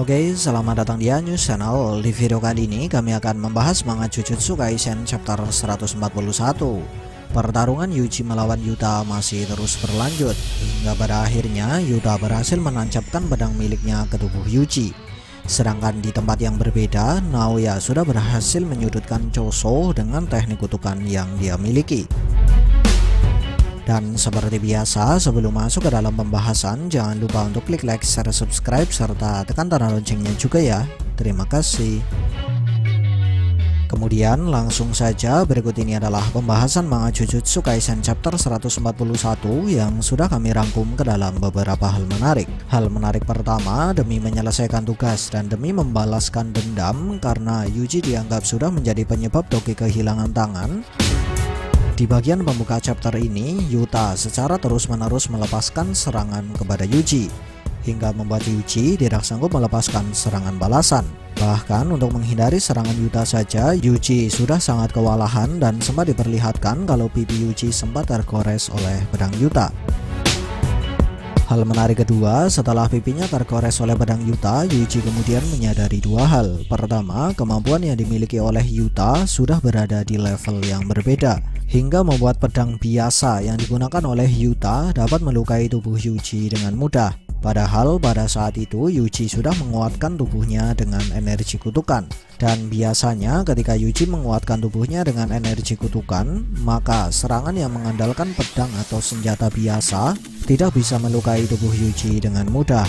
Oke, selamat datang di News Channel. Di video kali ini kami akan membahas manga Jujutsu Kaisen chapter 141. Pertarungan Yuji melawan Yuta masih terus berlanjut hingga pada akhirnya Yuta berhasil menancapkan pedang miliknya ke tubuh Yuji. Sedangkan di tempat yang berbeda, Naoya sudah berhasil menyudutkan Choso dengan teknik kutukan yang dia miliki. Dan seperti biasa, sebelum masuk ke dalam pembahasan, jangan lupa untuk klik like, share, subscribe, serta tekan tanda loncengnya juga ya. Terima kasih. Kemudian langsung saja, berikut ini adalah pembahasan manga Jujutsu Kaisen chapter 141 yang sudah kami rangkum ke dalam beberapa hal menarik. Hal menarik pertama, demi menyelesaikan tugas dan demi membalaskan dendam karena Yuji dianggap sudah menjadi penyebab Toki kehilangan tangan. Di bagian pembuka chapter ini, Yuta secara terus-menerus melepaskan serangan kepada Yuji, hingga membuat Yuji tidak sanggup melepaskan serangan balasan. Bahkan untuk menghindari serangan Yuta saja, Yuji sudah sangat kewalahan dan sempat diperlihatkan kalau pipi Yuji sempat tergores oleh pedang Yuta. Hal menarik kedua, setelah pipinya tergores oleh pedang Yuta, Yuji kemudian menyadari dua hal. Pertama, kemampuan yang dimiliki oleh Yuta sudah berada di level yang berbeda, hingga membuat pedang biasa yang digunakan oleh Yuta dapat melukai tubuh Yuji dengan mudah. Padahal pada saat itu Yuji sudah menguatkan tubuhnya dengan energi kutukan. Dan biasanya ketika Yuji menguatkan tubuhnya dengan energi kutukan, maka serangan yang mengandalkan pedang atau senjata biasa tidak bisa melukai tubuh Yuji dengan mudah.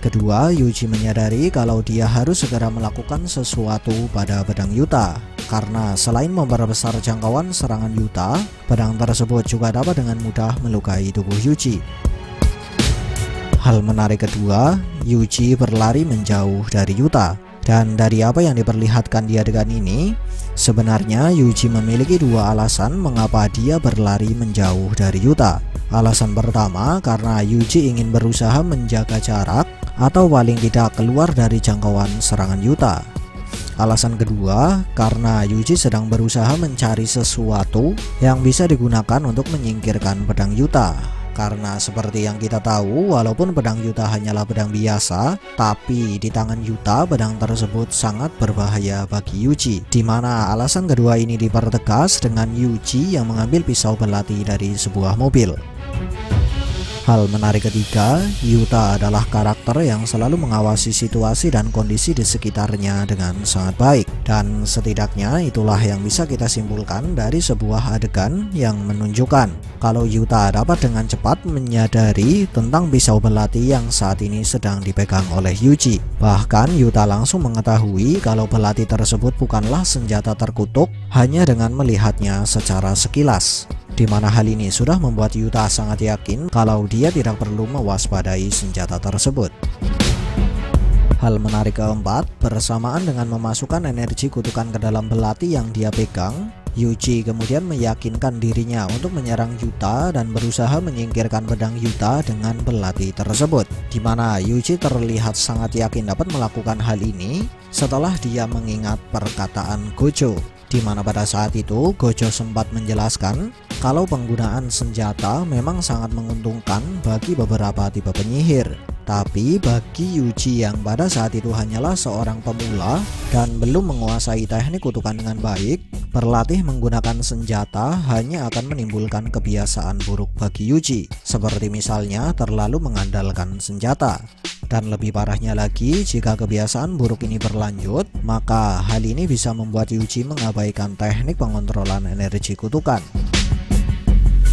Kedua, Yuji menyadari kalau dia harus segera melakukan sesuatu pada pedang Yuta, karena selain memperbesar jangkauan serangan Yuta, pedang tersebut juga dapat dengan mudah melukai tubuh Yuji. Hal menarik kedua, Yuji berlari menjauh dari Yuta. Dan dari apa yang diperlihatkan di adegan ini, sebenarnya Yuji memiliki dua alasan mengapa dia berlari menjauh dari Yuta. Alasan pertama, karena Yuji ingin berusaha menjaga jarak atau paling tidak keluar dari jangkauan serangan Yuta. Alasan kedua, karena Yuji sedang berusaha mencari sesuatu yang bisa digunakan untuk menyingkirkan pedang Yuta. Karena seperti yang kita tahu, walaupun pedang Yuta hanyalah pedang biasa, tapi di tangan Yuta pedang tersebut sangat berbahaya bagi Yuji. Dimana alasan kedua ini dipertegas dengan Yuji yang mengambil pisau belati dari sebuah mobil. Hal menarik ketiga, Yuta adalah karakter yang selalu mengawasi situasi dan kondisi di sekitarnya dengan sangat baik. Dan setidaknya itulah yang bisa kita simpulkan dari sebuah adegan yang menunjukkan kalau Yuta dapat dengan cepat menyadari tentang pisau belati yang saat ini sedang dipegang oleh Yuji. Bahkan Yuta langsung mengetahui kalau belati tersebut bukanlah senjata terkutuk hanya dengan melihatnya secara sekilas. Di mana hal ini sudah membuat Yuta sangat yakin kalau dia tidak perlu mewaspadai senjata tersebut. Hal menarik keempat, bersamaan dengan memasukkan energi kutukan ke dalam belati yang dia pegang, Yuji kemudian meyakinkan dirinya untuk menyerang Yuta dan berusaha menyingkirkan pedang Yuta dengan belati tersebut. Di mana Yuji terlihat sangat yakin dapat melakukan hal ini setelah dia mengingat perkataan Gojo, di mana pada saat itu Gojo sempat menjelaskan kalau penggunaan senjata memang sangat menguntungkan bagi beberapa tipe penyihir. Tapi bagi Yuji yang pada saat itu hanyalah seorang pemula dan belum menguasai teknik kutukan dengan baik, berlatih menggunakan senjata hanya akan menimbulkan kebiasaan buruk bagi Yuji, seperti misalnya terlalu mengandalkan senjata. Dan lebih parahnya lagi, jika kebiasaan buruk ini berlanjut, maka hal ini bisa membuat Yuji mengabaikan teknik pengontrolan energi kutukan.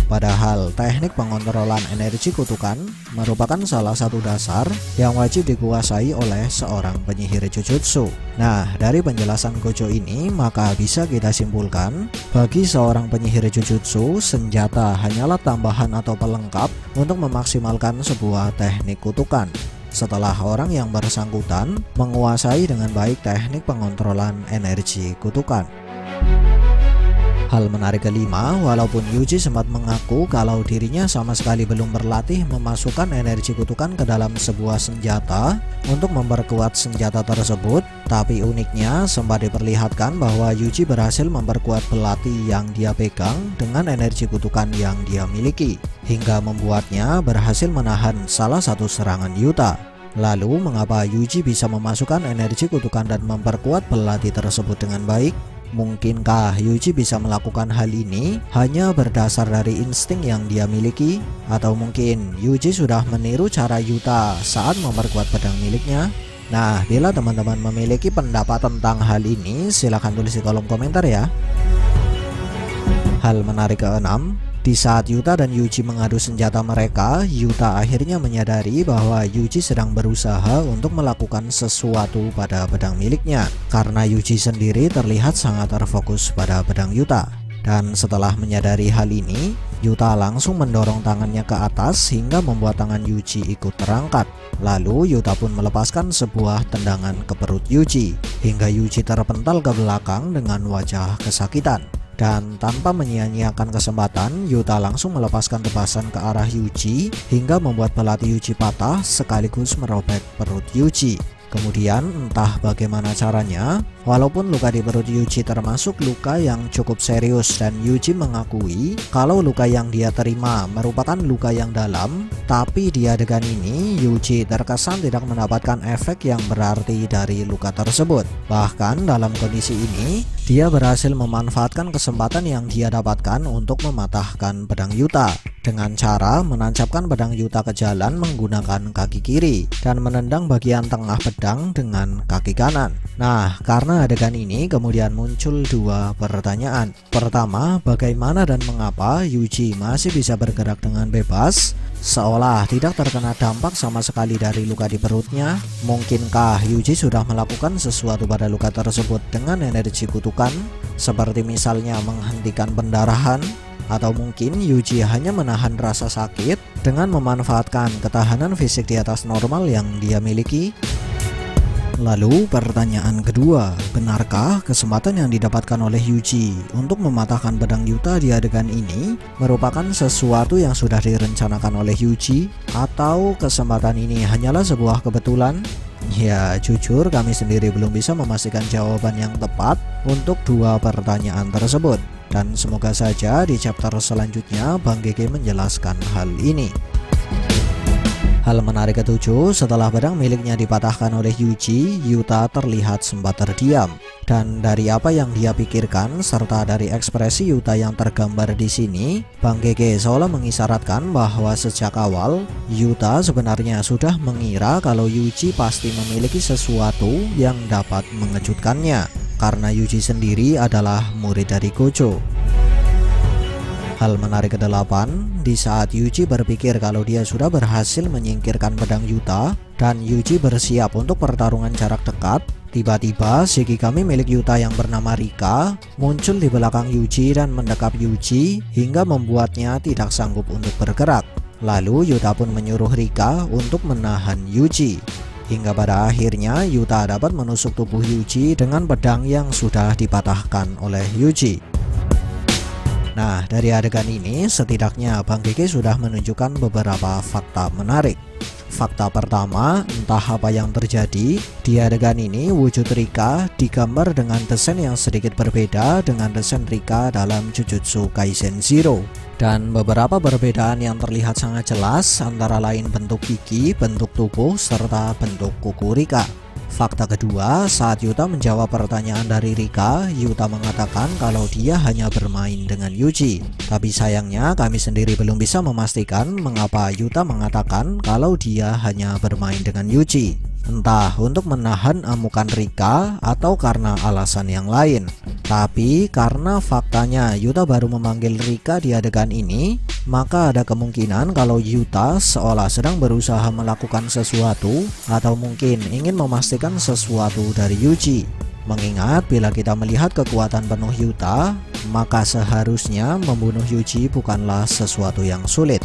Padahal teknik pengontrolan energi kutukan merupakan salah satu dasar yang wajib dikuasai oleh seorang penyihir Jujutsu. Nah, dari penjelasan Gojo ini maka bisa kita simpulkan bagi seorang penyihir Jujutsu, senjata hanyalah tambahan atau pelengkap untuk memaksimalkan sebuah teknik kutukan setelah orang yang bersangkutan menguasai dengan baik teknik pengontrolan energi kutukan. Hal menarik kelima, walaupun Yuji sempat mengaku kalau dirinya sama sekali belum berlatih memasukkan energi kutukan ke dalam sebuah senjata untuk memperkuat senjata tersebut, tapi uniknya sempat diperlihatkan bahwa Yuji berhasil memperkuat belati yang dia pegang dengan energi kutukan yang dia miliki, hingga membuatnya berhasil menahan salah satu serangan Yuta. Lalu mengapa Yuji bisa memasukkan energi kutukan dan memperkuat belati tersebut dengan baik? Mungkinkah Yuji bisa melakukan hal ini hanya berdasar dari insting yang dia miliki? Atau mungkin Yuji sudah meniru cara Yuta saat memperkuat pedang miliknya? Nah, bila teman-teman memiliki pendapat tentang hal ini, silahkan tulis di kolom komentar ya. Hal menarik keenam, di saat Yuta dan Yuji mengadu senjata mereka, Yuta akhirnya menyadari bahwa Yuji sedang berusaha untuk melakukan sesuatu pada pedang miliknya, karena Yuji sendiri terlihat sangat terfokus pada pedang Yuta. Dan setelah menyadari hal ini, Yuta langsung mendorong tangannya ke atas hingga membuat tangan Yuji ikut terangkat. Lalu Yuta pun melepaskan sebuah tendangan ke perut Yuji, hingga Yuji terpental ke belakang dengan wajah kesakitan. Dan tanpa menyia-nyiakan kesempatan, Yuta langsung melepaskan tebasan ke arah Yuji hingga membuat belati Yuji patah sekaligus merobek perut Yuji. Kemudian entah bagaimana caranya, walaupun luka di perut Yuji termasuk luka yang cukup serius dan Yuji mengakui kalau luka yang dia terima merupakan luka yang dalam, tapi di adegan ini Yuji terkesan tidak mendapatkan efek yang berarti dari luka tersebut. Bahkan dalam kondisi ini, dia berhasil memanfaatkan kesempatan yang dia dapatkan untuk mematahkan pedang Yuta dengan cara menancapkan pedang Yuta ke jalan menggunakan kaki kiri dan menendang bagian tengah pedang dengan kaki kanan. Nah, karena adegan ini kemudian muncul dua pertanyaan. Pertama, bagaimana dan mengapa Yuji masih bisa bergerak dengan bebas seolah tidak terkena dampak sama sekali dari luka di perutnya? Mungkinkah Yuji sudah melakukan sesuatu pada luka tersebut dengan energi kutukan, seperti misalnya menghentikan pendarahan? Atau mungkin Yuji hanya menahan rasa sakit dengan memanfaatkan ketahanan fisik di atas normal yang dia miliki? Lalu pertanyaan kedua, benarkah kesempatan yang didapatkan oleh Yuji untuk mematahkan pedang Yuta di adegan ini merupakan sesuatu yang sudah direncanakan oleh Yuji, atau kesempatan ini hanyalah sebuah kebetulan? Ya, jujur kami sendiri belum bisa memastikan jawaban yang tepat untuk dua pertanyaan tersebut. Dan semoga saja di chapter selanjutnya Bang GG menjelaskan hal ini. Hal menarik ketujuh, setelah pedang miliknya dipatahkan oleh Yuji, Yuta terlihat sempat terdiam. Dan dari apa yang dia pikirkan serta dari ekspresi Yuta yang tergambar di sini, Bang GG seolah mengisyaratkan bahwa sejak awal Yuta sebenarnya sudah mengira kalau Yuji pasti memiliki sesuatu yang dapat mengejutkannya, karena Yuji sendiri adalah murid dari Gojo. Hal menarik ke-8, di saat Yuji berpikir kalau dia sudah berhasil menyingkirkan pedang Yuta dan Yuji bersiap untuk pertarungan jarak dekat, tiba-tiba Shikigami milik Yuta yang bernama Rika muncul di belakang Yuji dan mendekap Yuji hingga membuatnya tidak sanggup untuk bergerak. Lalu Yuta pun menyuruh Rika untuk menahan Yuji, hingga pada akhirnya Yuta dapat menusuk tubuh Yuji dengan pedang yang sudah dipatahkan oleh Yuji. Nah, dari adegan ini setidaknya Bang GG sudah menunjukkan beberapa fakta menarik. Fakta pertama, entah apa yang terjadi, di adegan ini wujud Rika digambar dengan desain yang sedikit berbeda dengan desain Rika dalam Jujutsu Kaisen Zero. Dan beberapa perbedaan yang terlihat sangat jelas antara lain bentuk gigi, bentuk tubuh, serta bentuk kuku Rika. Fakta kedua, saat Yuta menjawab pertanyaan dari Rika, Yuta mengatakan kalau dia hanya bermain dengan Yuji. Tapi sayangnya kami sendiri belum bisa memastikan mengapa Yuta mengatakan kalau dia hanya bermain dengan Yuji. Entah untuk menahan amukan Rika atau karena alasan yang lain. Tapi karena faktanya Yuta baru memanggil Rika di adegan ini, maka ada kemungkinan kalau Yuta seolah sedang berusaha melakukan sesuatu atau mungkin ingin memastikan sesuatu dari Yuji. Mengingat bila kita melihat kekuatan penuh Yuta, maka seharusnya membunuh Yuji bukanlah sesuatu yang sulit.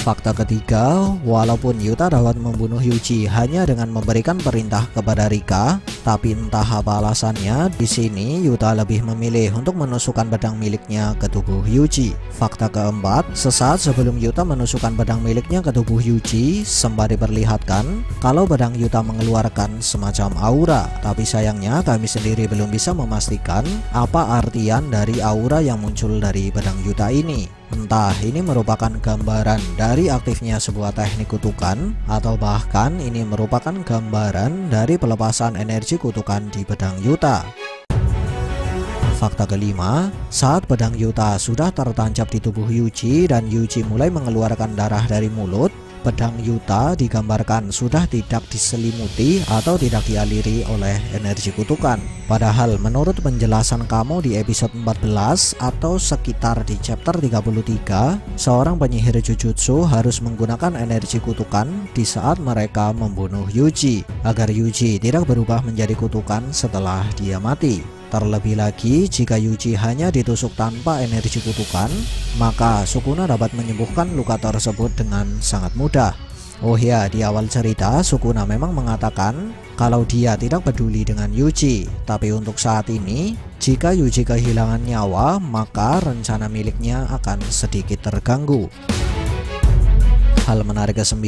Fakta ketiga, walaupun Yuta dapat membunuh Yuji hanya dengan memberikan perintah kepada Rika, tapi entah apa alasannya, di sini Yuta lebih memilih untuk menusukkan pedang miliknya ke tubuh Yuji. Fakta keempat, sesaat sebelum Yuta menusukkan pedang miliknya ke tubuh Yuji, sempat diperlihatkan kalau pedang Yuta mengeluarkan semacam aura. Tapi sayangnya kami sendiri belum bisa memastikan apa artian dari aura yang muncul dari pedang Yuta ini. Entah ini merupakan gambaran dari aktifnya sebuah teknik kutukan, atau bahkan ini merupakan gambaran dari pelepasan energi kutukan di pedang Yuta. Fakta kelima, saat pedang Yuta sudah tertancap di tubuh Yuji dan Yuji mulai mengeluarkan darah dari mulut, pedang Yuta digambarkan sudah tidak diselimuti atau tidak dialiri oleh energi kutukan. Padahal menurut penjelasan kamu di episode 14 atau sekitar di chapter 33, seorang penyihir Jujutsu harus menggunakan energi kutukan di saat mereka membunuh Yuji, agar Yuji tidak berubah menjadi kutukan setelah dia mati. Terlebih lagi, jika Yuji hanya ditusuk tanpa energi kutukan, maka Sukuna dapat menyembuhkan luka tersebut dengan sangat mudah. Oh ya, di awal cerita Sukuna memang mengatakan kalau dia tidak peduli dengan Yuji. Tapi untuk saat ini, jika Yuji kehilangan nyawa, maka rencana miliknya akan sedikit terganggu. Hal menarik ke-9,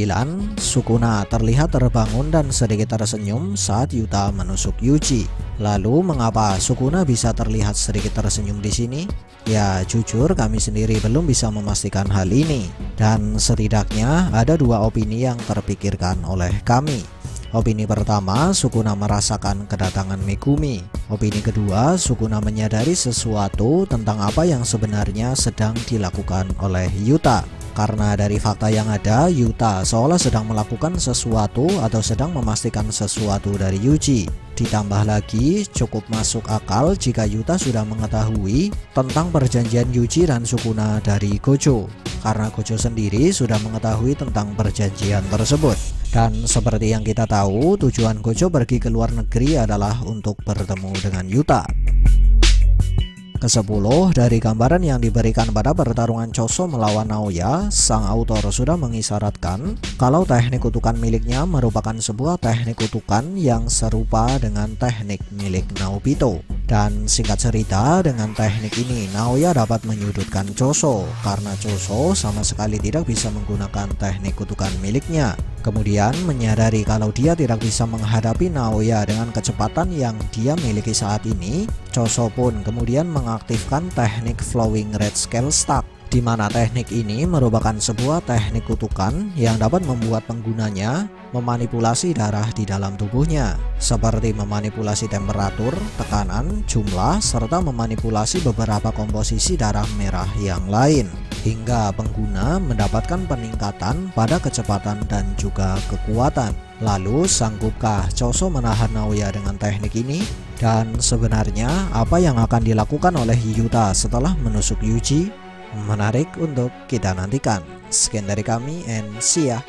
Sukuna terlihat terbangun dan sedikit tersenyum saat Yuta menusuk Yuji. Lalu mengapa Sukuna bisa terlihat sedikit tersenyum di sini? Ya, jujur kami sendiri belum bisa memastikan hal ini. Dan setidaknya ada dua opini yang terpikirkan oleh kami. Opini pertama, Sukuna merasakan kedatangan Megumi. Opini kedua, Sukuna menyadari sesuatu tentang apa yang sebenarnya sedang dilakukan oleh Yuta. Karena dari fakta yang ada, Yuta seolah sedang melakukan sesuatu atau sedang memastikan sesuatu dari Yuji. Ditambah lagi, cukup masuk akal jika Yuta sudah mengetahui tentang perjanjian Yuji dan Sukuna dari Gojo. Karena Gojo sendiri sudah mengetahui tentang perjanjian tersebut. Dan seperti yang kita tahu, tujuan Gojo pergi ke luar negeri adalah untuk bertemu dengan Yuta. Ke-10, dari gambaran yang diberikan pada pertarungan Choso melawan Naoya, sang autor sudah mengisyaratkan kalau teknik kutukan miliknya merupakan sebuah teknik kutukan yang serupa dengan teknik milik Naobito. Dan singkat cerita, dengan teknik ini Naoya dapat menyudutkan Choso karena Choso sama sekali tidak bisa menggunakan teknik kutukan miliknya. Kemudian menyadari kalau dia tidak bisa menghadapi Naoya dengan kecepatan yang dia miliki saat ini, Choso pun kemudian mengaktifkan teknik Flowing Red Scale Stack, di mana teknik ini merupakan sebuah teknik kutukan yang dapat membuat penggunanya memanipulasi darah di dalam tubuhnya, seperti memanipulasi temperatur, tekanan, jumlah, serta memanipulasi beberapa komposisi darah merah yang lain, hingga pengguna mendapatkan peningkatan pada kecepatan dan juga kekuatan. Lalu sanggupkah Choso menahan Naoya dengan teknik ini? Dan sebenarnya apa yang akan dilakukan oleh Yuta setelah menusuk Yuji? Menarik untuk kita nantikan. Sekian dari kami and see ya.